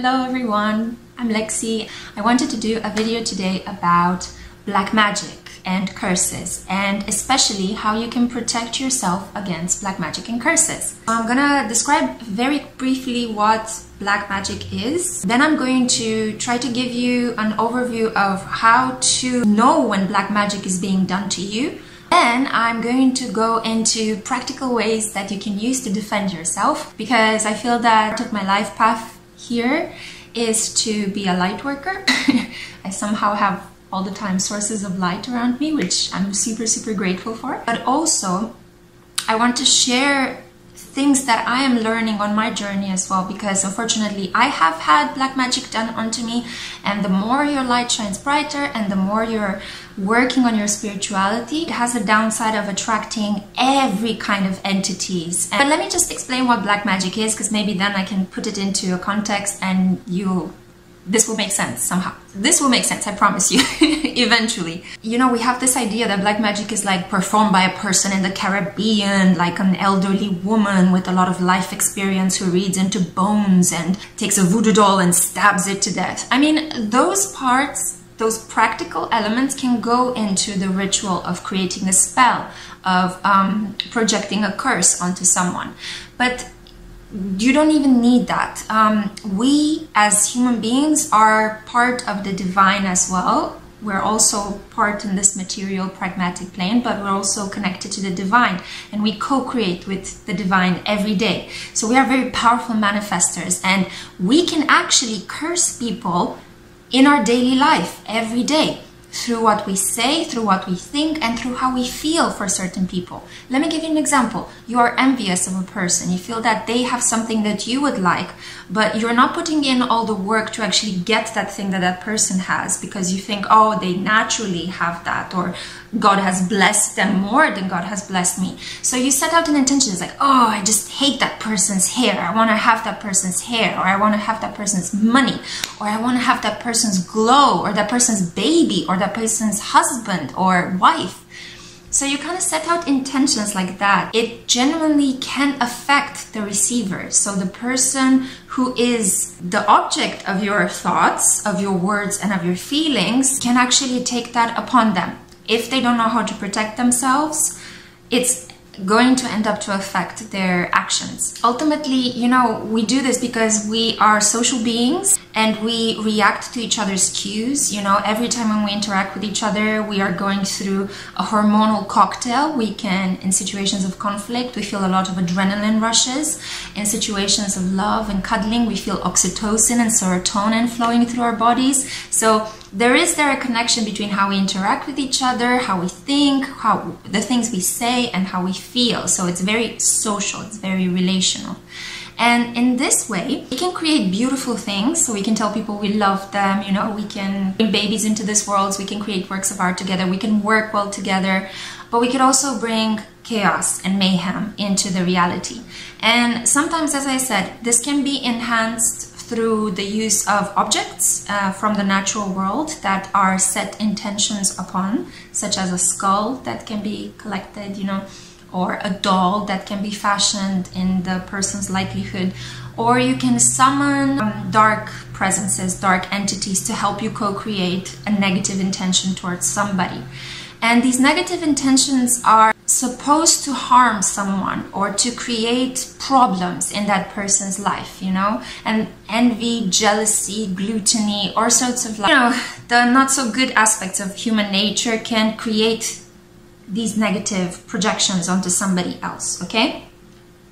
Hello everyone, I'm Lexi. I wanted to do a video today about black magic and curses, and especially how you can protect yourself against black magic and curses. I'm gonna describe very briefly what black magic is. Then I'm going to try to give you an overview of how to know when black magic is being done to you. Then I'm going to go into practical ways that you can use to defend yourself, because I feel that part of my life path here is to be a light worker. I somehow have all the time sources of light around me, which I'm super grateful for. But also, I want to share things that I am learning on my journey as well, because unfortunately I have had black magic done onto me, and the more your light shines brighter and the more you're working on your spirituality, it has a downside of attracting every kind of entities. But let me just explain what black magic is, because maybe then I can put it into a context and this will make sense somehow. This will make sense, I promise you, eventually. You know, we have this idea that black magic is like performed by a person in the Caribbean, like an elderly woman with a lot of life experience who reads into bones and takes a voodoo doll and stabs it to death. I mean, those parts, those practical elements can go into the ritual of creating a spell, of projecting a curse onto someone. But you don't even need that. We as human beings are part of the divine as well. We're also part in this material pragmatic plane, but we're also connected to the divine, and we co-create with the divine every day. So we are very powerful manifestors, and we can actually curse people in our daily life every day, through what we say, through what we think, and through how we feel for certain people. Let me give you an example. You are envious of a person. You feel that they have something that you would like, but you're not putting in all the work to actually get that thing that that person has, because you think, oh, they naturally have that, or God has blessed them more than God has blessed me. So you set out an intention. It's like, oh, I just hate that person's hair. I want to have that person's hair, or I want to have that person's money, or I want to have that person's glow, or that person's baby, or that person's husband or wife. So you kind of set out intentions like that. It genuinely can affect the receiver. So the person who is the object of your thoughts, of your words, and of your feelings can actually take that upon them. If they don't know how to protect themselves, it's going to end up to affect their actions. Ultimately, you know, we do this because we are social beings and we react to each other's cues. You know, every time when we interact with each other, we are going through a hormonal cocktail. We can, in situations of conflict, we feel a lot of adrenaline rushes. In situations of love and cuddling, we feel oxytocin and serotonin flowing through our bodies. So there a connection between how we interact with each other, how we think, how the things we say, and how we feel. So it's very social, it's very relational. And in this way, we can create beautiful things. So we can tell people we love them, you know, we can bring babies into this world, so we can create works of art together, we can work well together, but we could also bring chaos and mayhem into the reality. And sometimes, as I said, this can be enhanced through the use of objects from the natural world that are set intentions upon, such as a skull that can be collected, you know, or a doll that can be fashioned in the person's likelihood. Or you can summon dark presences, dark entities to help you co-create a negative intention towards somebody. And these negative intentions are supposed to harm someone or to create problems in that person's life, you know, and envy, jealousy, gluttony, all sorts of, like, you know, the not so good aspects of human nature can create these negative projections onto somebody else, okay?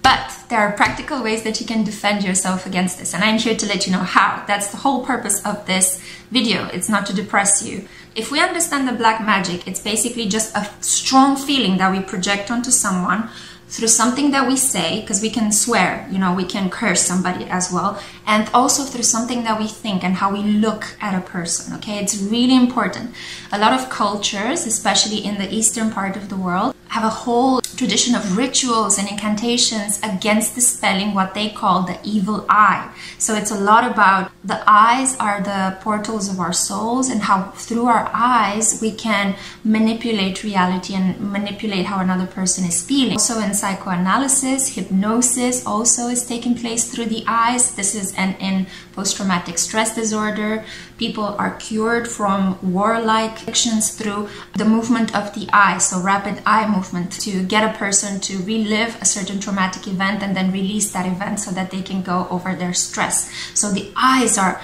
But there are practical ways that you can defend yourself against this, and I'm here to let you know how. That's the whole purpose of this video. It's not to depress you. If we understand the black magic, it's basically just a strong feeling that we project onto someone through something that we say, because we can swear, you know, we can curse somebody as well, and also through something that we think and how we look at a person, okay? It's really important. A lot of cultures, especially in the eastern part of the world, have a whole tradition of rituals and incantations against dispelling what they call the evil eye. So it's a lot about the eyes are the portals of our souls, and how through our eyes we can manipulate reality and manipulate how another person is feeling. Also in psychoanalysis, hypnosis also is taking place through the eyes. This is in post-traumatic stress disorder. People are cured from warlike actions through the movement of the eye, so rapid eye movement, to get a person to relive a certain traumatic event and then release that event so that they can go over their stress. So the eyes are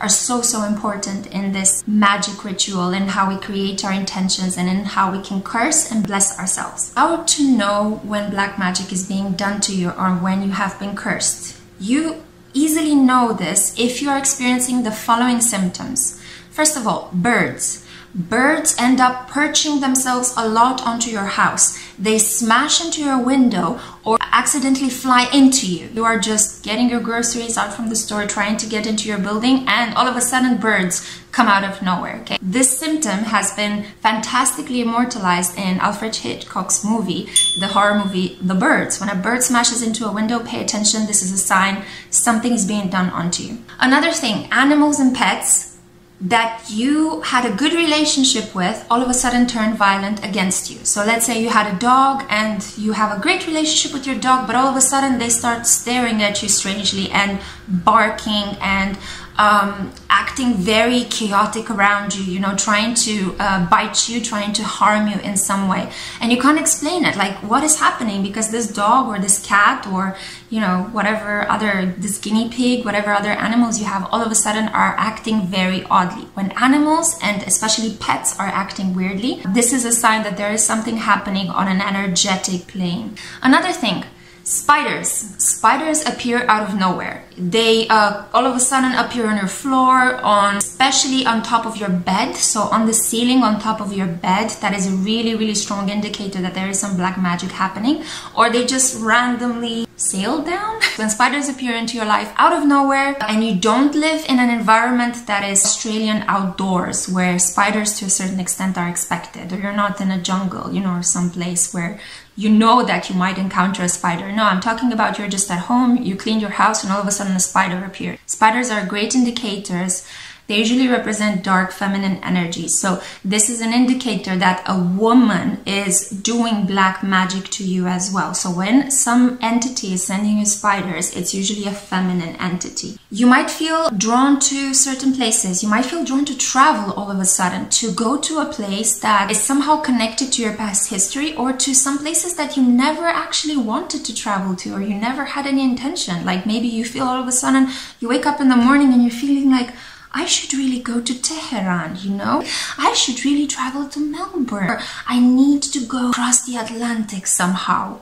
so important in this magic ritual, and how we create our intentions and in how we can curse and bless ourselves. How to know when black magic is being done to you or when you have been cursed? You easily know this if you are experiencing the following symptoms. First of all, birds. Birds end up perching themselves a lot onto your house. They smash into your window or accidentally fly into you. You are just getting your groceries out from the store, trying to get into your building, and all of a sudden birds come out of nowhere. Okay? This symptom has been fantastically immortalized in Alfred Hitchcock's movie, the horror movie The Birds. When a bird smashes into a window, pay attention. This is a sign something is being done onto you. Another thing, animals and pets that you had a good relationship with all of a sudden turn violent against you. So let's say you had a dog and you have a great relationship with your dog, but all of a sudden they start staring at you strangely and barking and acting very chaotic around you, you know, trying to bite you, trying to harm you in some way. And you can't explain it, like what is happening, because this dog or this cat or, you know, whatever other, this guinea pig, whatever other animals you have, all of a sudden are acting very oddly. When animals and especially pets are acting weirdly, this is a sign that there is something happening on an energetic plane. Another thing, spiders. Spiders appear out of nowhere. They all of a sudden appear on your floor, especially on top of your bed. So on the ceiling on top of your bed, that is a really strong indicator that there is some black magic happening. Or they just randomly sail down. When spiders appear into your life out of nowhere and you don't live in an environment that is Australian outdoors where spiders to a certain extent are expected, or you're not in a jungle, you know, or some place where you know that you might encounter a spider. No, I'm talking about you're just at home, you cleaned your house, and all of a sudden a spider appeared. Spiders are great indicators. They usually represent dark feminine energy. So this is an indicator that a woman is doing black magic to you as well. So when some entity is sending you spiders, it's usually a feminine entity. You might feel drawn to certain places. You might feel drawn to travel all of a sudden, to go to a place that is somehow connected to your past history, or to some places that you never actually wanted to travel to, or you never had any intention. Like maybe you feel all of a sudden, you wake up in the morning and you're feeling like, I should really go to Tehran, you know? I should really travel to Melbourne. Or I need to go across the Atlantic somehow.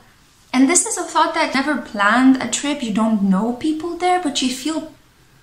And this is a thought that never planned a trip. You don't know people there, but you feel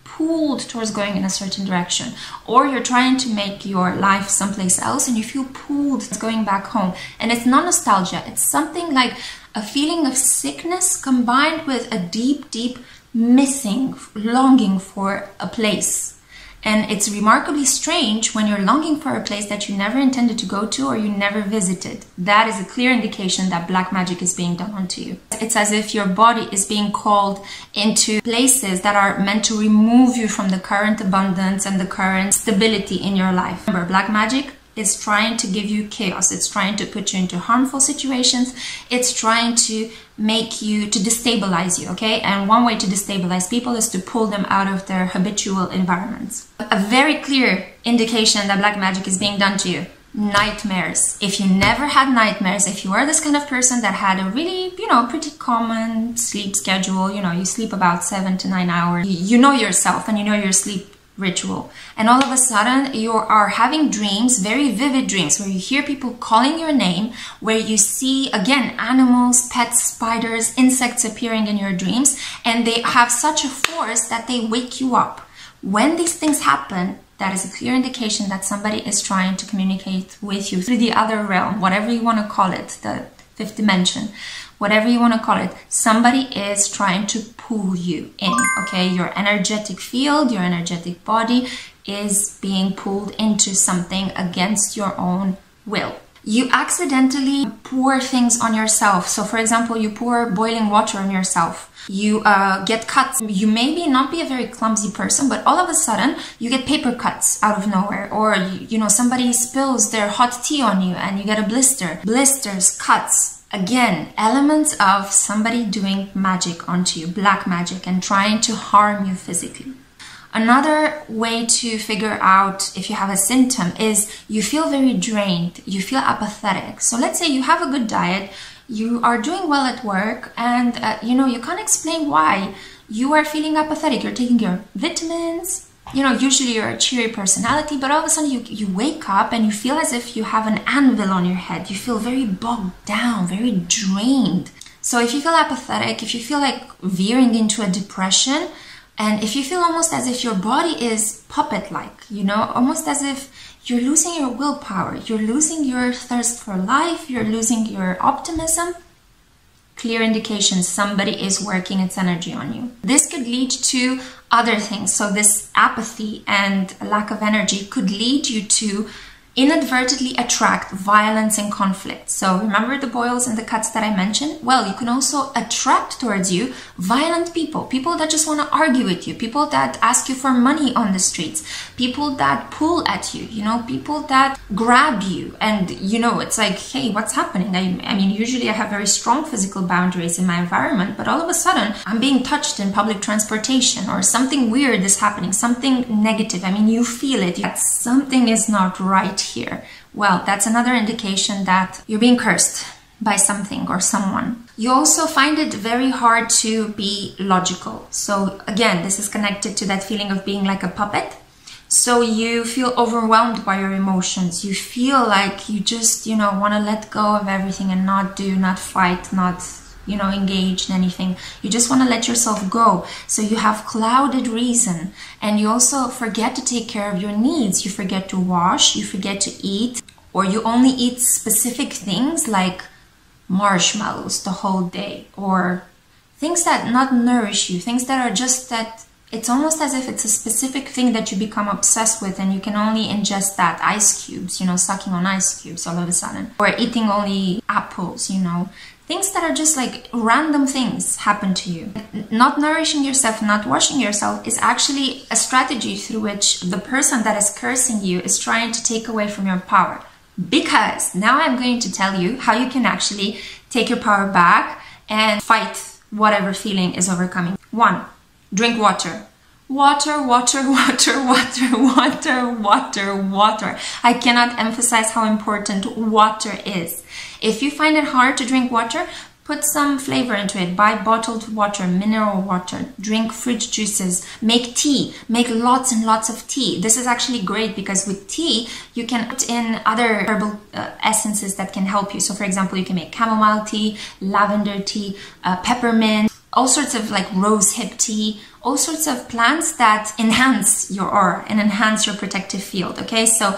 pulled towards going in a certain direction. Or you're trying to make your life someplace else and you feel pulled towards going back home. And it's not nostalgia. It's something like a feeling of sickness combined with a deep missing, longing for a place. And it's remarkably strange when you're longing for a place that you never intended to go to or you never visited. That is a clear indication that black magic is being done onto you. It's as if your body is being called into places that are meant to remove you from the current abundance and the current stability in your life. Remember, black magic is trying to give you chaos. It's trying to put you into harmful situations. It's trying to make you, to destabilize you, okay? And one way to destabilize people is to pull them out of their habitual environments. A very clear indication that black magic is being done to you. Nightmares. If you never had nightmares, if you are this kind of person that had a really, pretty common sleep schedule, you sleep about 7 to 9 hours, you know yourself and you know your sleep ritual, and all of a sudden you are having dreams, very vivid dreams, where you hear people calling your name, where you see again animals, pets, spiders, insects appearing in your dreams, and they have such a force that they wake you up. When these things happen, that is a clear indication that somebody is trying to communicate with you through the other realm, whatever you want to call it, the fifth dimension, whatever you want to call it. Somebody is trying to pull you in, okay? Your energetic field, your energetic body is being pulled into something against your own will. You accidentally pour things on yourself. So for example, you pour boiling water on yourself. You get cuts. You maybe not be a very clumsy person, but all of a sudden you get paper cuts out of nowhere. Or, you know, somebody spills their hot tea on you and you get a blister. Blisters, cuts. Again, elements of somebody doing magic onto you, black magic, and trying to harm you physically. Another way to figure out if you have a symptom is you feel very drained, you feel apathetic. So let's say you have a good diet, you are doing well at work, and you know, you can't explain why you are feeling apathetic. You're taking your vitamins, you know, usually you're a cheery personality, but all of a sudden you wake up and you feel as if you have an anvil on your head. You feel very bogged down, very drained. So if you feel apathetic, if you feel like veering into a depression, and if you feel almost as if your body is puppet-like, you know, almost as if you're losing your willpower, you're losing your thirst for life, you're losing your optimism, clear indication somebody is working its energy on you. This could lead to other things. So this apathy and lack of energy could lead you to inadvertently attract violence and conflict. So remember the boils and the cuts that I mentioned? Well, you can also attract towards you violent people, people that just want to argue with you, people that ask you for money on the streets, people that pull at you, you know, people that grab you. And, you know, it's like, hey, what's happening? I mean, usually I have very strong physical boundaries in my environment, but all of a sudden I'm being touched in public transportation, or something weird is happening, something negative. I mean, you feel it, something is not right here. Well, that's another indication that you're being cursed by something or someone. You also find it very hard to be logical. So again, this is connected to that feeling of being like a puppet. So you feel overwhelmed by your emotions. You feel like you just, you know, want to let go of everything and not do, not fight, not, you know, engage in anything. You just want to let yourself go. So you have clouded reason, and you also forget to take care of your needs. You forget to wash, you forget to eat, or you only eat specific things like marshmallows the whole day, or things that not nourish you, things that are just that it's almost as if it's a specific thing that you become obsessed with, and you can only ingest that. Ice cubes, you know, sucking on ice cubes all of a sudden, or eating only apples, you know. Things that are just like random things happen to you. Not nourishing yourself, not washing yourself is actually a strategy through which the person that is cursing you is trying to take away from your power. Because now I'm going to tell you how you can actually take your power back and fight whatever feeling is overcoming. 1, drink water. Water, water, water, water, water, water, water. I cannot emphasize how important water is. If you find it hard to drink water, put some flavor into it. Buy bottled water, mineral water, drink fruit juices, make tea, make lots and lots of tea. This is actually great because with tea, you can put in other herbal essences that can help you. So for example, you can make chamomile tea, lavender tea, peppermint, all sorts of like rose hip tea, all sorts of plants that enhance your aura and enhance your protective field. Okay, so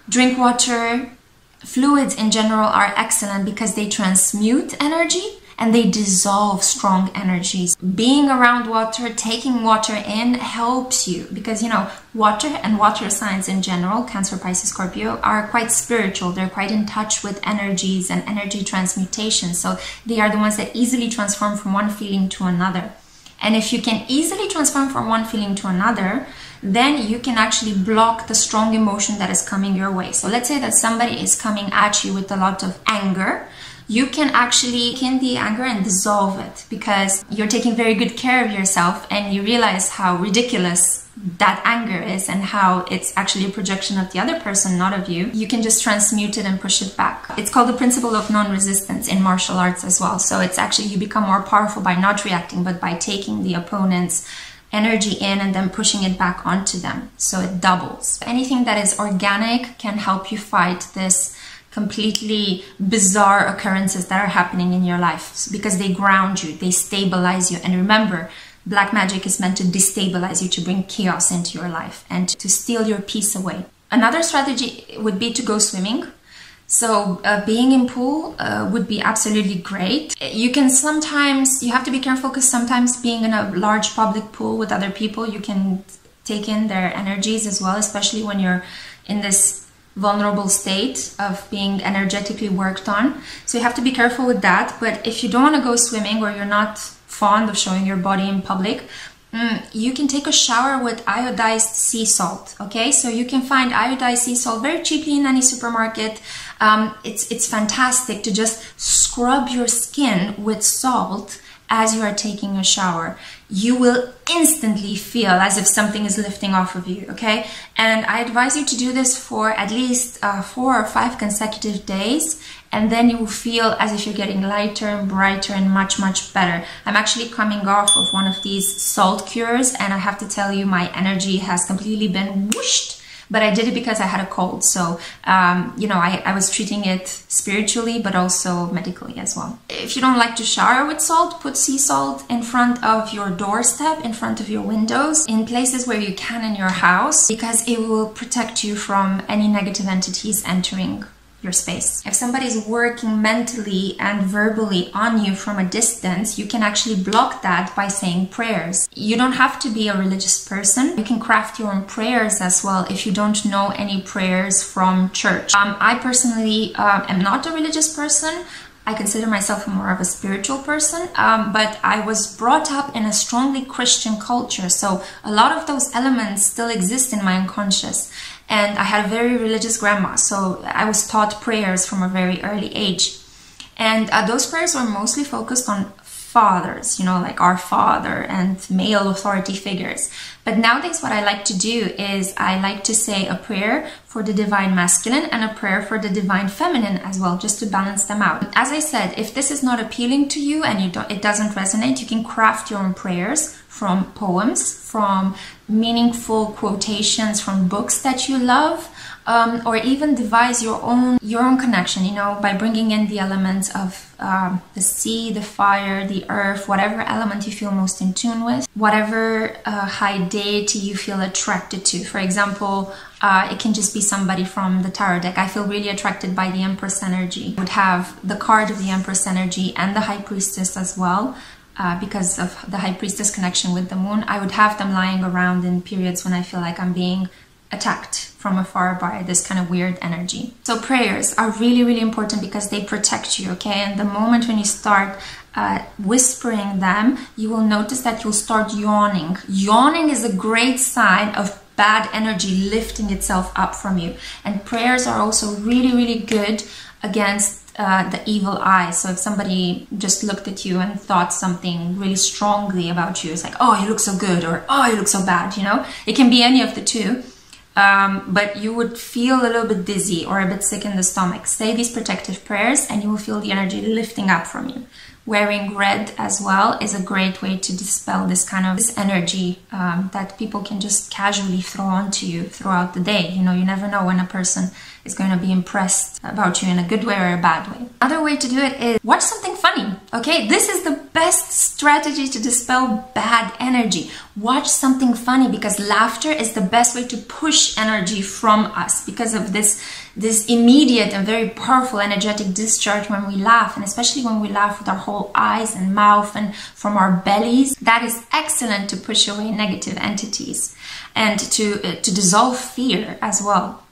drink water. Fluids in general are excellent because they transmute energy and they dissolve strong energies. Being around water, taking water in helps you because, you know, water and water signs in general, Cancer, Pisces, Scorpio, are quite spiritual. They're quite in touch with energies and energy transmutation. So they are the ones that easily transform from one feeling to another. And if you can easily transform from one feeling to another, then you can actually block the strong emotion that is coming your way. So let's say that somebody is coming at you with a lot of anger. You can actually kin the anger and dissolve it because you're taking very good care of yourself and you realize how ridiculous that anger is and how it's actually a projection of the other person, not of you. You can just transmute it and push it back. It's called the principle of non-resistance in martial arts as well. So it's actually, you become more powerful by not reacting, but by taking the opponent's energy in and then pushing it back onto them. So it doubles. Anything that is organic can help you fight this completely bizarre occurrences that are happening in your life because they ground you, they stabilize you. And remember, black magic is meant to destabilize you, to bring chaos into your life and to steal your peace away. Another strategy would be to go swimming. So being in pool would be absolutely great. You can sometimes, you have to be careful because sometimes being in a large public pool with other people, you can take in their energies as well, especially when you're in this vulnerable state of being energetically worked on. So you have to be careful with that. But if you don't want to go swimming, or you're not fond of showing your body in public, you can take a shower with iodized sea salt. Okay, so you can find iodized sea salt very cheaply in any supermarket. It's fantastic to just scrub your skin with salt as you are taking a shower. You will instantly feel as if something is lifting off of you, okay? And I advise you to do this for at least 4 or 5 consecutive days, and then you will feel as if you're getting lighter and brighter and much, much better. I'm actually coming off of one of these salt cures, and I have to tell you, my energy has completely been whooshed. But I did it because I had a cold. So, you know, I was treating it spiritually, but also medically as well. If you don't like to shower with salt, put sea salt in front of your doorstep, in front of your windows, in places where you can in your house, because it will protect you from any negative entities entering your space. If somebody is working mentally and verbally on you from a distance, you can actually block that by saying prayers. You don't have to be a religious person. You can craft your own prayers as well if you don't know any prayers from church. I personally am not a religious person. I consider myself more of a spiritual person, but I was brought up in a strongly Christian culture, so a lot of those elements still exist in my unconscious. And I had a very religious grandma, so I was taught prayers from a very early age. And those prayers were mostly focused on fathers, you know, like our father and male authority figures. But nowadays what I like to do is I like to say a prayer for the divine masculine and a prayer for the divine feminine as well, just to balance them out. As I said, if this is not appealing to you and it doesn't resonate, you can craft your own prayers from poems, from meaningful quotations from books that you love, or even devise your own connection, you know, by bringing in the elements of the sea, the fire, the earth, whatever element you feel most in tune with, whatever high deity you feel attracted to. For example, it can just be somebody from the tarot deck. I feel really attracted by the Empress energy. I would have the card of the Empress energy and the High Priestess as well. Because of the High Priestess connection with the moon, I would have them lying around in periods when I feel like I'm being attacked from afar by this kind of weird energy. So prayers are really, really important because they protect you, okay? And the moment when you start whispering them, you will notice that you'll start yawning. Yawning is a great sign of bad energy lifting itself up from you. And prayers are also really, really good against the evil eye. So if somebody just looked at you and thought something really strongly about you, it's like, oh, you look so good, or oh, you look so bad, you know? It can be any of the two. But you would feel a little bit dizzy or a bit sick in the stomach. Say these protective prayers and you will feel the energy lifting up from you. Wearing red as well is a great way to dispel this kind of energy that people can just casually throw onto you throughout the day. You know, you never know when a person is going to be impressed about you in a good way or a bad way. Another way to do it is watch something funny, okay? This is the best strategy to dispel bad energy. Watch something funny, because laughter is the best way to push energy from us because of this immediate and very powerful energetic discharge when we laugh, and especially when we laugh with our whole eyes and mouth and from our bellies. That is excellent to push away negative entities and to dissolve fear as well.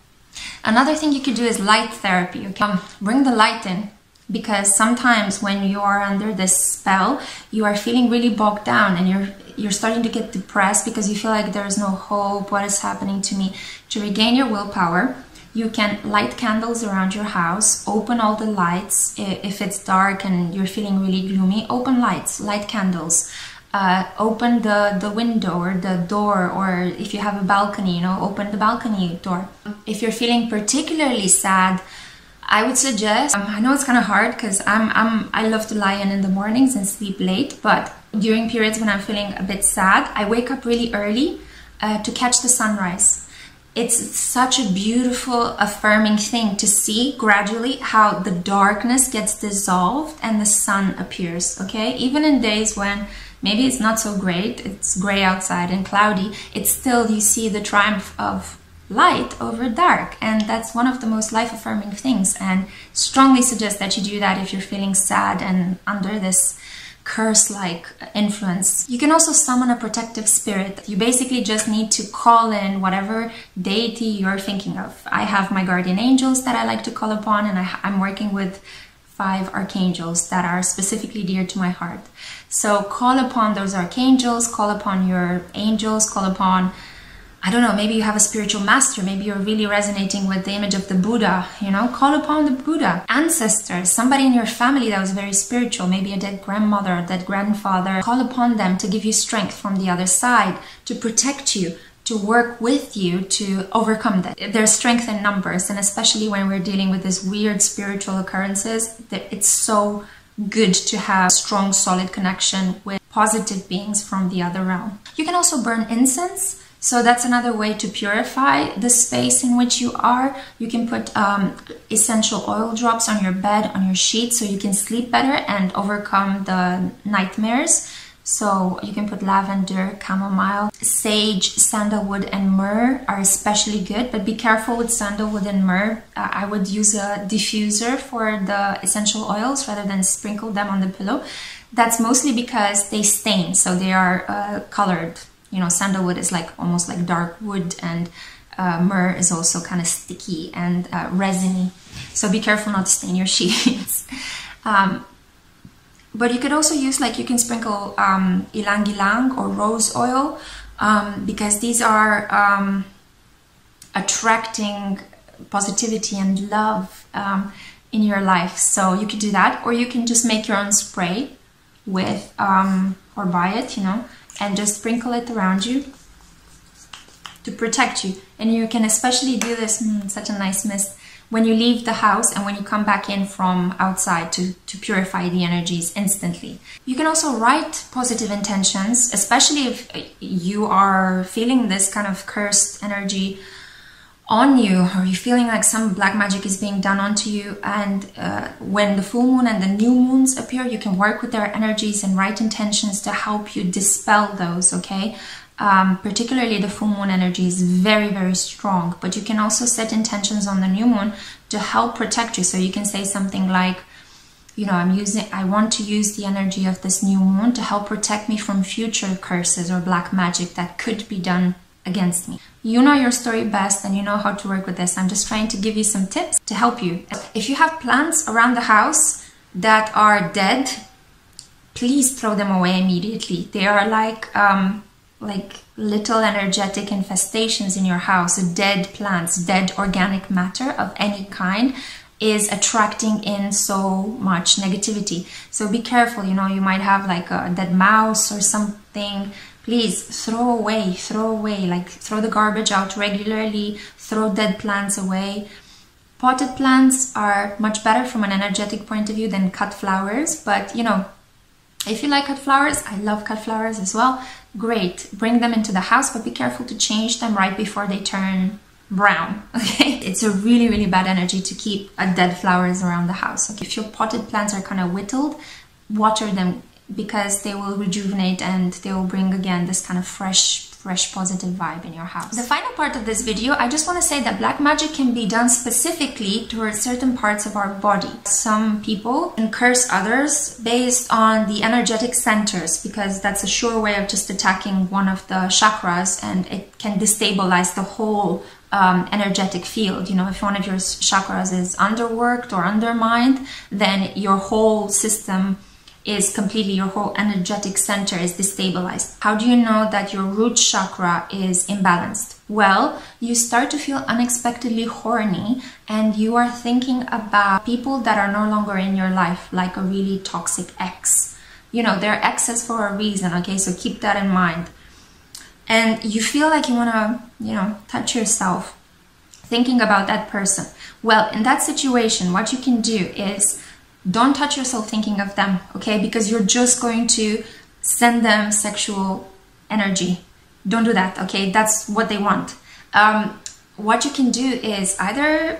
Another thing you could do is light therapy. Okay? Bring the light in, because sometimes when you are under this spell, you are feeling really bogged down and you're starting to get depressed because you feel like there is no hope. What is happening to me? To regain your willpower, you can light candles around your house, open all the lights. If it's dark and you're feeling really gloomy, open lights, light candles. Open the window or the door, or if you have a balcony, you know, open the balcony door. If you're feeling particularly sad, I would suggest, I know it's kind of hard because I love to lie in the mornings and sleep late, but during periods when I'm feeling a bit sad, I wake up really early to catch the sunrise. It's such a beautiful, affirming thing to see gradually how the darkness gets dissolved and the sun appears, okay? Even in days when maybe it's not so great, it's gray outside and cloudy, it's still, you see the triumph of light over dark, and that's one of the most life-affirming things. And strongly suggest that you do that if you're feeling sad and under this curse-like influence. You can also summon a protective spirit. You basically just need to call in whatever deity you're thinking of. I have my guardian angels that I like to call upon, and I'm working with 5 archangels that are specifically dear to my heart. So call upon those archangels, call upon your angels, call upon, I don't know, maybe you have a spiritual master, maybe you're really resonating with the image of the Buddha, you know, call upon the Buddha. Ancestors, somebody in your family that was very spiritual, maybe a dead grandmother, a dead grandfather, call upon them to give you strength from the other side, to protect you, to work with you to overcome that. There's strength in numbers, and especially when we're dealing with these weird spiritual occurrences, that it's so good to have strong, solid connection with positive beings from the other realm. You can also burn incense. So that's another way to purify the space in which you are. You can put essential oil drops on your bed, on your sheet, so you can sleep better and overcome the nightmares. So you can put lavender, chamomile, sage, sandalwood, and myrrh are especially good, but be careful with sandalwood and myrrh. I would use a diffuser for the essential oils rather than sprinkle them on the pillow. That's mostly because they stain, so they are colored. You know, sandalwood is like almost like dark wood, and myrrh is also kind of sticky and resiny. So be careful not to stain your sheets. But you could also use, like, you can sprinkle ylang ylang or rose oil, because these are attracting positivity and love in your life. So you could do that, or you can just make your own spray with, or buy it, you know, and just sprinkle it around you to protect you. And you can especially do this, such a nice mist, when you leave the house and when you come back in from outside to purify the energies instantly. You can also write positive intentions, especially if you are feeling this kind of cursed energy on you, or you're feeling like some black magic is being done onto you. And when the full moon and the new moons appear, you can work with their energies and write intentions to help you dispel those, okay? Particularly the full moon energy is very, very strong, but you can also set intentions on the new moon to help protect you. So you can say something like, you know, I want to use the energy of this new moon to help protect me from future curses or black magic that could be done against me. You know your story best, and you know how to work with this. I'm just trying to give you some tips to help you. If you have plants around the house that are dead, please throw them away immediately. They are like little energetic infestations in your house. Dead plants, dead organic matter of any kind is attracting in so much negativity. So be careful, you know, you might have like a dead mouse or something. Please throw away, like throw the garbage out regularly, throw dead plants away. Potted plants are much better from an energetic point of view than cut flowers, but you know, if you like cut flowers, I love cut flowers as well, great, bring them into the house, but be careful to change them right before they turn brown, okay? It's a really, really bad energy to keep dead flowers around the house. Okay? If your potted plants are kind of whittled, water them, because they will rejuvenate and they will bring again this kind of fresh positive vibe in your house. The final part of this video, I just want to say that black magic can be done specifically towards certain parts of our body. Some people can curse others based on the energetic centers, because that's a sure way of just attacking one of the chakras, and it can destabilize the whole energetic field. You know, if one of your chakras is underworked or undermined, then your whole system is completely, your whole energetic center is destabilized. How do you know that your root chakra is imbalanced? Well, you start to feel unexpectedly horny, and you are thinking about people that are no longer in your life, like a really toxic ex. You know, they're exes for a reason, okay? So keep that in mind. And you feel like you want to, you know, touch yourself thinking about that person. Well, in that situation, what you can do is don't touch yourself thinking of them, okay? Because you're just going to send them sexual energy. Don't do that, okay? That's what they want. What you can do is either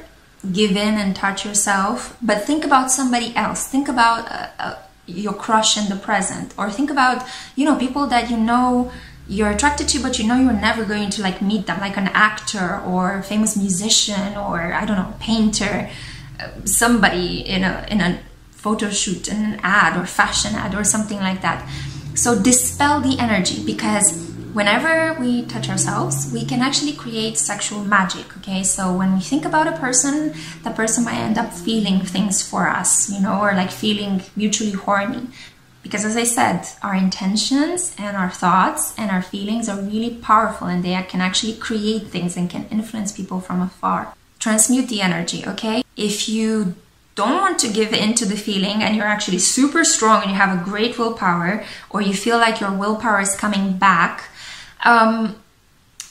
give in and touch yourself, but think about somebody else. Think about your crush in the present, or think about, you know, people that you know you're attracted to, but you know you're never going to like meet them, like an actor or a famous musician, or I don't know, painter, somebody in a photo shoot, an ad or fashion ad or something like that. So dispel the energy, because whenever we touch ourselves, we can actually create sexual magic, okay? So when we think about a person, the person might end up feeling things for us, you know, or like feeling mutually horny. Because as I said, our intentions and our thoughts and our feelings are really powerful, and they can actually create things and can influence people from afar. Transmute the energy, okay? If you don't want to give in to the feeling and you're actually super strong and you have a great willpower, or you feel like your willpower is coming back,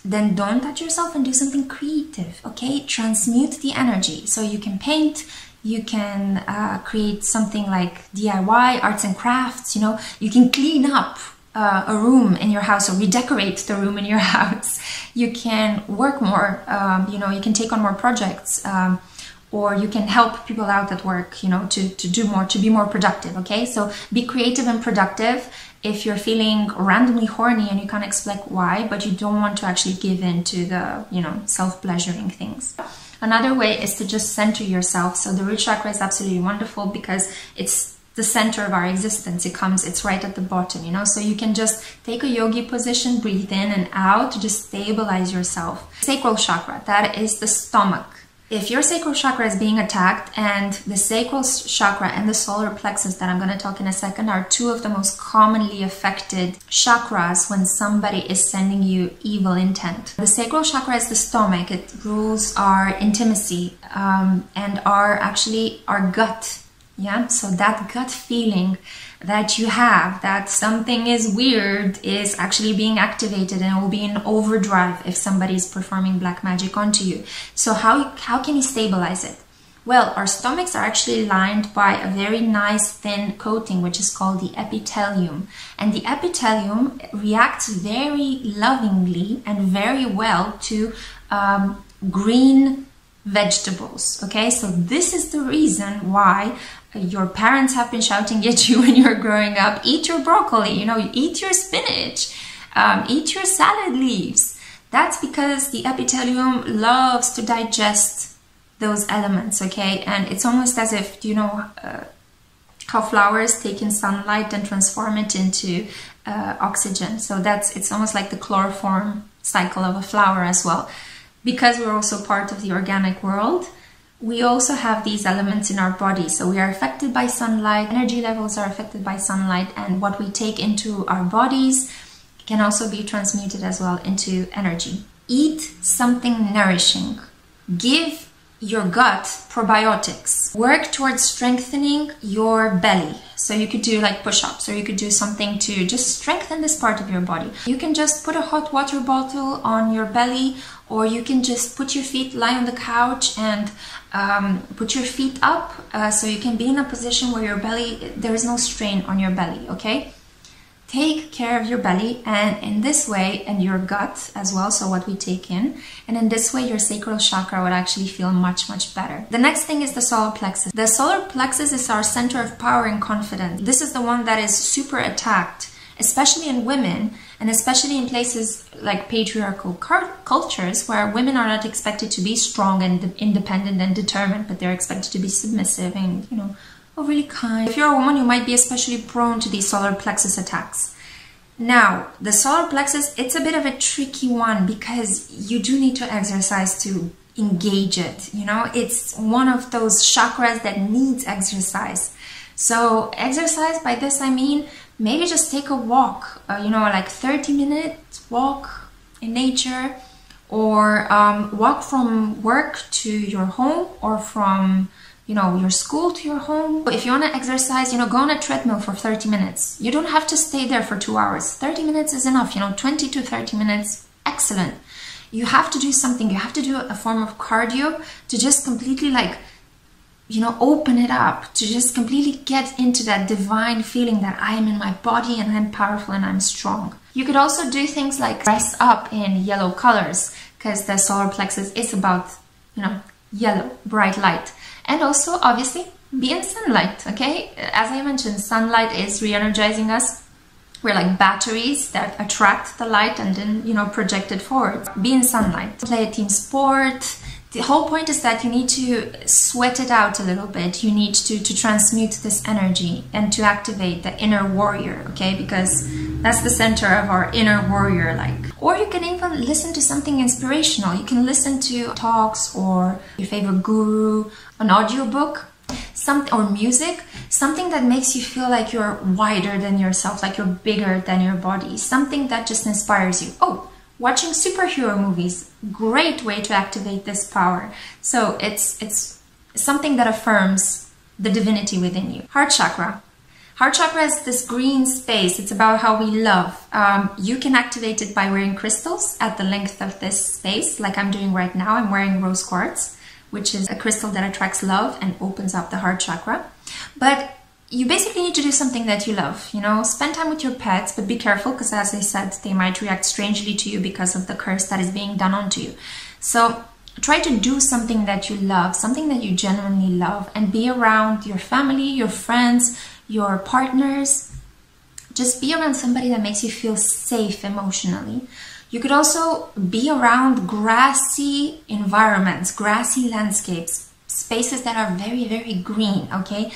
then don't touch yourself and do something creative, okay? Transmute the energy. So you can paint, you can create something like DIY, arts and crafts, you know, you can clean up a room in your house or redecorate the room in your house. You can work more, you know, you can take on more projects, or you can help people out at work, you know, to do more, to be more productive, okay? So be creative and productive. If you're feeling randomly horny and you can't explain why, but you don't want to actually give in to the, you know, self-pleasuring things. Another way is to just center yourself. So the root chakra is absolutely wonderful because it's the center of our existence. It's right at the bottom, you know, so you can just take a yogi position, breathe in and out to just stabilize yourself. Sacral chakra, that is the stomach. If your sacral chakra is being attacked, and the sacral chakra and the solar plexus that I'm going to talk in a second are two of the most commonly affected chakras when somebody is sending you evil intent. The sacral chakra is the stomach. It rules our intimacy and our gut. Yeah, so that gut feeling that you have that something is weird is actually being activated, and it will be in overdrive if somebody is performing black magic onto you. So how can you stabilize it? Well, our stomachs are actually lined by a very nice thin coating, which is called the epithelium. And the epithelium reacts very lovingly and very well to green vegetables, okay? So this is the reason why your parents have been shouting at you when you're growing up, eat your broccoli, you know, eat your spinach, eat your salad leaves. That's because the epithelium loves to digest those elements, okay? And it's almost as if, you know, how flowers take in sunlight and transform it into oxygen. So it's almost like the chloroform cycle of a flower as well. Because we're also part of the organic world, we also have these elements in our body. So we are affected by sunlight, energy levels are affected by sunlight, and what we take into our bodies can also be transmuted as well into energy. Eat something nourishing. Give your gut probiotics. Work towards strengthening your belly. So you could do like push-ups, or you could do something to just strengthen this part of your body. You can just put a hot water bottle on your belly, or you can just put your feet, lie on the couch and put your feet up, so you can be in a position where your belly, there is no strain on your belly, okay? Take care of your belly, and in this way, and your gut as well, so what we take in, and in this way your sacral chakra would actually feel much, much better. The next thing is the solar plexus. The solar plexus is our center of power and confidence. This is the one that is super attacked, especially in women, and especially in places like patriarchal cultures where women are not expected to be strong and independent and determined, but they're expected to be submissive and, you know, really kind. If you're a woman, you might be especially prone to these solar plexus attacks. Now, the solar plexus, it's a bit of a tricky one because you do need to exercise to engage it. You know, it's one of those chakras that needs exercise. So exercise, by this I mean, maybe just take a walk, you know, like 30-minute walk in nature, or walk from work to your home, or from, you know, your school to your home. If you want to exercise, you know, go on a treadmill for 30 minutes. You don't have to stay there for 2 hours. 30 minutes is enough, you know, 20 to 30 minutes, excellent. You have to do something. You have to do a form of cardio to just completely, like, you know, open it up, to just completely get into that divine feeling that I am in my body and I'm powerful and I'm strong. You could also do things like dress up in yellow colors, because the solar plexus is about, you know, yellow, bright light. And also, obviously, be in sunlight, okay? As I mentioned, sunlight is re-energizing us. We're like batteries that attract the light and then, you know, project it forward. Be in sunlight. Play a team sport, The whole point is that you need to sweat it out a little bit. You need to transmute this energy and to activate the inner warrior, okay? Because that's the center of our inner warrior, like. Or you can even listen to something inspirational. You can listen to talks or your favorite guru, an audiobook, something, or music, something that makes you feel like you're wider than yourself, like you're bigger than your body, something that just inspires you. Oh, watching superhero movies, great way to activate this power. So it's something that affirms the divinity within you. Heart chakra. Heart chakra is this green space. It's about how we love. You can activate it by wearing crystals at the length of this space, like I'm doing right now. I'm wearing rose quartz, which is a crystal that attracts love and opens up the heart chakra. But you basically need to do something that you love, you know, spend time with your pets, but be careful because, as I said, they might react strangely to you because of the curse that is being done onto you. So try to do something that you love, something that you genuinely love, and be around your family, your friends, your partners. Just be around somebody that makes you feel safe emotionally. You could also be around grassy environments, grassy landscapes, spaces that are very, very green, okay?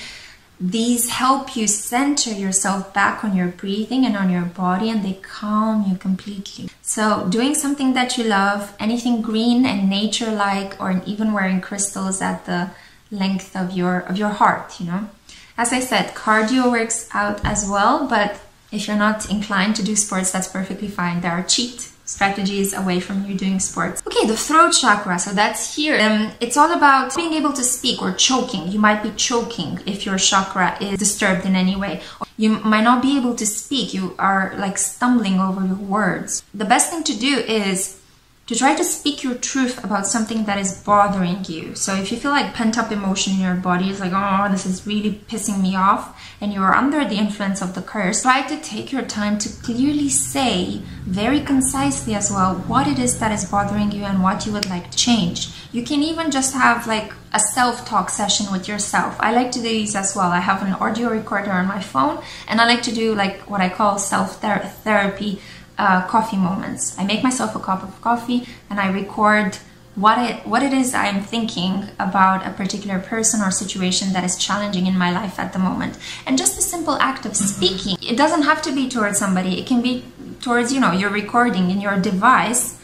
These help you center yourself back on your breathing and on your body, and they calm you completely. So doing something that you love, anything green and nature-like, or even wearing crystals at the length of your heart, you know. As I said, cardio works out as well, but if you're not inclined to do sports, that's perfectly fine. There are cheat strategies away from you doing sports. Okay, the throat chakra, so that's here. It's all about being able to speak or choking. You might be choking if your chakra is disturbed in any way. You might not be able to speak. You are like stumbling over your words. The best thing to do is to try to speak your truth about something that is bothering you. So if you feel like pent-up emotion in your body, it's like, oh, this is really pissing me off, and you're under the influence of the curse, try to take your time to clearly say, very concisely as well, what it is that is bothering you and what you would like to change. You can even just have like a self-talk session with yourself. I like to do these as well. I have an audio recorder on my phone, and I like to do like what I call self-therapy coffee moments. I make myself a cup of coffee and I record what it is I'm thinking about a particular person or situation that is challenging in my life at the moment. And just the simple act of speaking, it doesn't have to be towards somebody. It can be towards, you know, your recording in your device.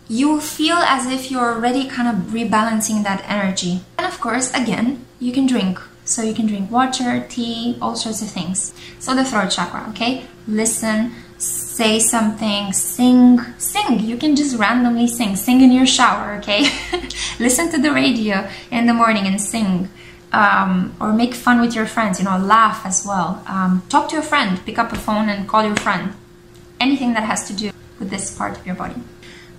You will feel as if you're already kind of rebalancing that energy. And of course, again, you can drink. So you can drink water, tea, all sorts of things. So the throat chakra, okay? Listen, say something, sing. You can just randomly sing in your shower, okay? Listen to the radio in the morning and sing. Or make fun with your friends, you know, laugh as well. Talk to a friend, pick up a phone and call your friend. Anything that has to do with this part of your body.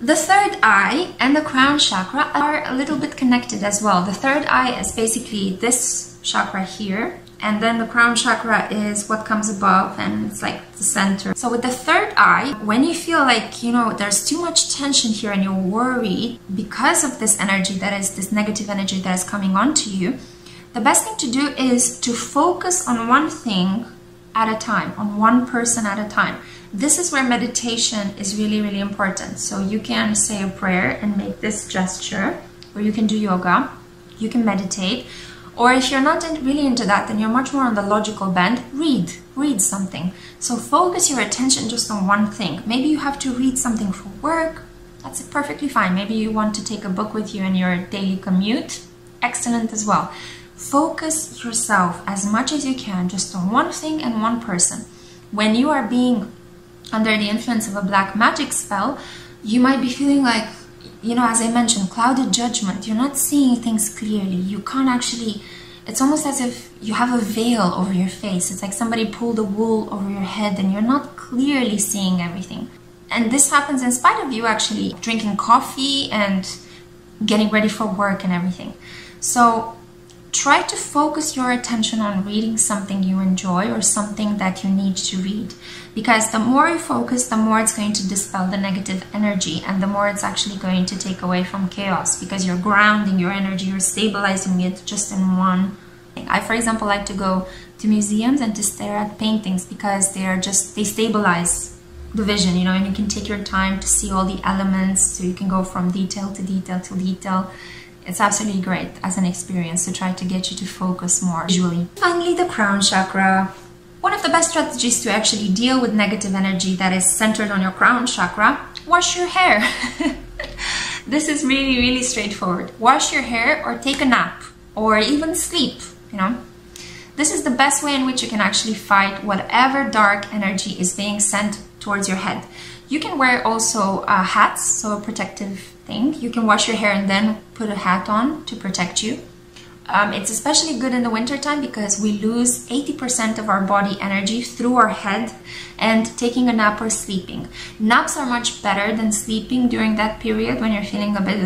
The third eye and the crown chakra are a little bit connected as well. The third eye is basically this chakra here, and then the crown chakra is what comes above, and it's like the center. So with the third eye, when you feel like, you know, there's too much tension here and you're worried because of this energy that is, this negative energy that is coming onto you, the best thing to do is to focus on one thing at a time, on one person at a time. This is where meditation is really, really important. So you can say a prayer and make this gesture, or you can do yoga, you can meditate. Or if you're not really into that, then you're much more on the logical bend, read something. So focus your attention just on one thing. Maybe you have to read something for work. That's perfectly fine. Maybe you want to take a book with you in your daily commute. Excellent as well. Focus yourself as much as you can just on one thing and one person. When you are being under the influence of a black magic spell, you might be feeling like, you know, as I mentioned, clouded judgment. You're not seeing things clearly. You can't actually, it's almost as if you have a veil over your face. It's like somebody pulled a wool over your head and you're not clearly seeing everything. And this happens in spite of you actually drinking coffee and getting ready for work and everything. So try to focus your attention on reading something you enjoy or something that you need to read. Because the more you focus, the more it's going to dispel the negative energy, and the more it's actually going to take away from chaos, because you're grounding your energy, you're stabilizing it just in one thing. I, for example, like to go to museums and to stare at paintings because they stabilize the vision, you know, and you can take your time to see all the elements, so you can go from detail to detail to detail. It's absolutely great as an experience to try to get you to focus more visually. Finally, the crown chakra. One of the best strategies to actually deal with negative energy that is centered on your crown chakra: wash your hair. This is really, really straightforward. Wash your hair or take a nap or even sleep, you know. This is the best way in which you can actually fight whatever dark energy is being sent towards your head. You can wear also hats, so a protective thing. You can wash your hair and then put a hat on to protect you. It's especially good in the winter time because we lose 80% of our body energy through our head and taking a nap or sleeping. Naps are much better than sleeping during that period when you're feeling a bit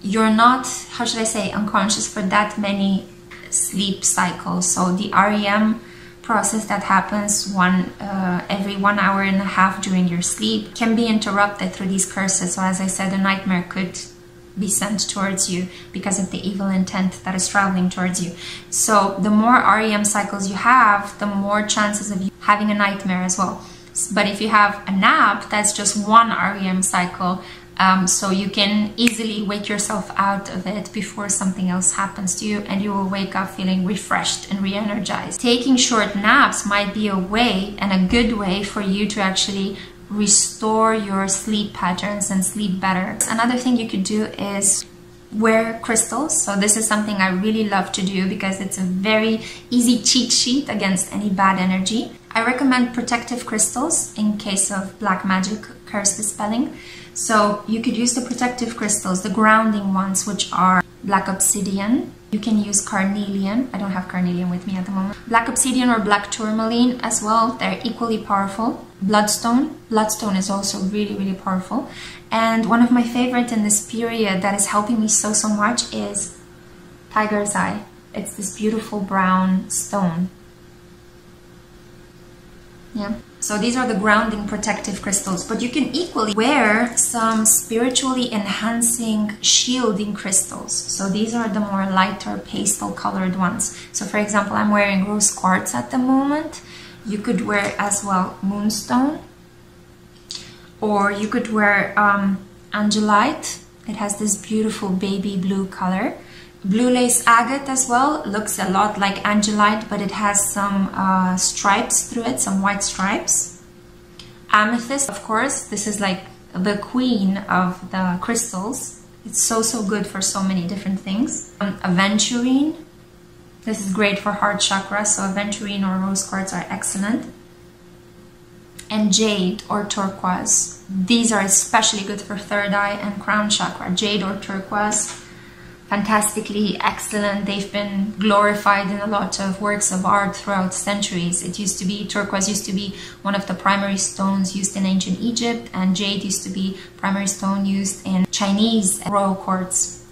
you're not, how should I say, unconscious for that many sleep cycles. So the REM process that happens every 1 hour and a half during your sleep can be interrupted through these curses. So as I said, a nightmare could be sent towards you because of the evil intent that is traveling towards you. So the more REM cycles you have, the more chances of you having a nightmare as well. But if you have a nap, that's just one REM cycle, so you can easily wake yourself out of it before something else happens to you, and you will wake up feeling refreshed and re-energized. Taking short naps might be a way, and a good way, for you to actually restore your sleep patterns and sleep better. Another thing you could do is wear crystals. So this is something I really love to do because it's a very easy cheat sheet against any bad energy. I recommend protective crystals in case of black magic curse dispelling. So you could use the protective crystals, the grounding ones, which are black obsidian. You can use carnelian. I don't have carnelian with me at the moment. Black obsidian or black tourmaline as well. They're equally powerful. Bloodstone. Bloodstone is also really, really powerful. And one of my favorite in this period that is helping me so much is tiger's eye. It's this beautiful brown stone. Yeah. So these are the grounding protective crystals, but you can equally wear some spiritually enhancing shielding crystals. So these are the more lighter pastel colored ones. So for example, I'm wearing rose quartz at the moment. You could wear as well moonstone, or you could wear angelite. It has this beautiful baby blue color. Blue lace agate as well, looks a lot like angelite, but it has some stripes through it, some white stripes. Amethyst, of course, this is like the queen of the crystals. It's so good for so many different things. Aventurine, this is great for heart chakra, so aventurine or rose quartz are excellent. And jade or turquoise, these are especially good for third eye and crown chakra. Jade or turquoise, fantastically excellent. They've been glorified in a lot of works of art throughout centuries. Turquoise used to be one of the primary stones used in ancient Egypt, and jade used to be primary stone used in Chinese royal courts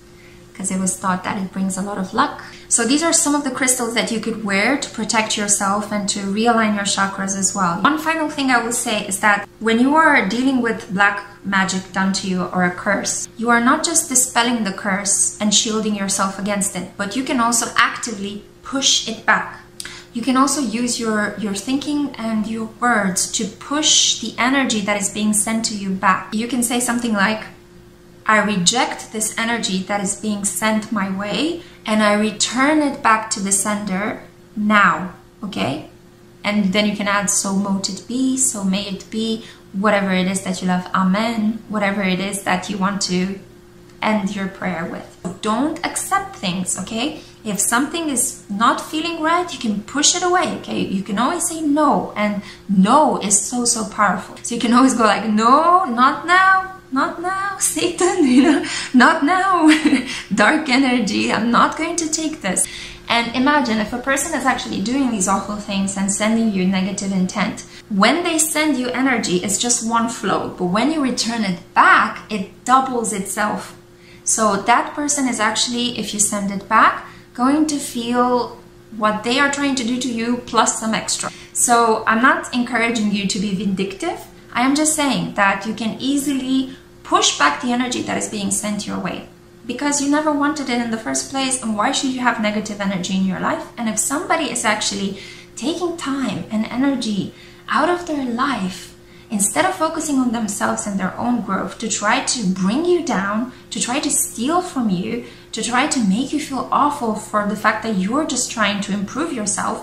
because it was thought that it brings a lot of luck. So these are some of the crystals that you could wear to protect yourself and to realign your chakras as well. One final thing I will say is that when you are dealing with black magic done to you or a curse, you are not just dispelling the curse and shielding yourself against it, but you can also actively push it back. You can also use your thinking and your words to push the energy that is being sent to you back. You can say something like, I reject this energy that is being sent my way and I return it back to the sender now, okay? And then you can add, so mote it be, so may it be, whatever it is that you love, amen, whatever it is that you want to end your prayer with. Don't accept things, okay? If something is not feeling right, you can push it away, okay? You can always say no, and no is so powerful. So you can always go like, no, not now. Not now, Satan, you know, not now, dark energy, I'm not going to take this. And imagine if a person is actually doing these awful things and sending you negative intent, when they send you energy, it's just one flow, but when you return it back, it doubles itself. So that person is actually, if you send it back, going to feel what they are trying to do to you plus some extra. So I'm not encouraging you to be vindictive. I am just saying that you can easily push back the energy that is being sent your way because you never wanted it in the first place, and why should you have negative energy in your life? And if somebody is actually taking time and energy out of their life instead of focusing on themselves and their own growth, to try to bring you down, to try to steal from you, to try to make you feel awful for the fact that you're just trying to improve yourself,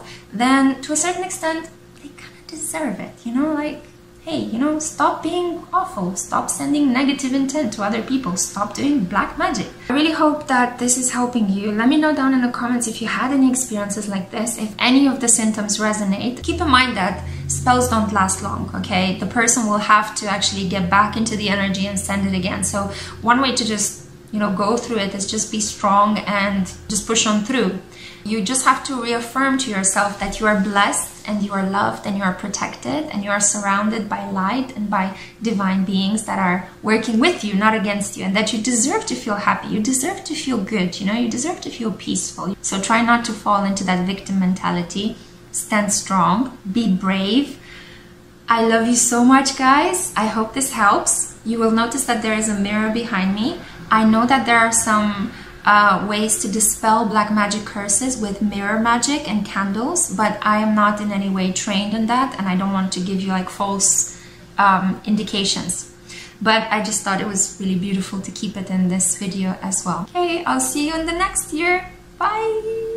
then to a certain extent, they kind of deserve it, you know, like, hey, you know, stop being awful, stop sending negative intent to other people, stop doing black magic. I really hope that this is helping you. Let me know down in the comments if you had any experiences like this, if any of the symptoms resonate. Keep in mind that spells don't last long, okay? The person will have to actually get back into the energy and send it again. So one way to just, you know, go through it is just be strong and just push on through. You just have to reaffirm to yourself that you are blessed and you are loved and you are protected and you are surrounded by light and by divine beings that are working with you, not against you, and that you deserve to feel happy, you deserve to feel good, you know, you deserve to feel peaceful. So try not to fall into that victim mentality. Stand strong, be brave. I love you so much, guys. I hope this helps. You will notice that there is a mirror behind me. I know that there are some ways to dispel black magic curses with mirror magic and candles, but I am not in any way trained in that, and I don't want to give you like false indications. But I just thought it was really beautiful to keep it in this video as well. Okay, I'll see you in the next year. Bye!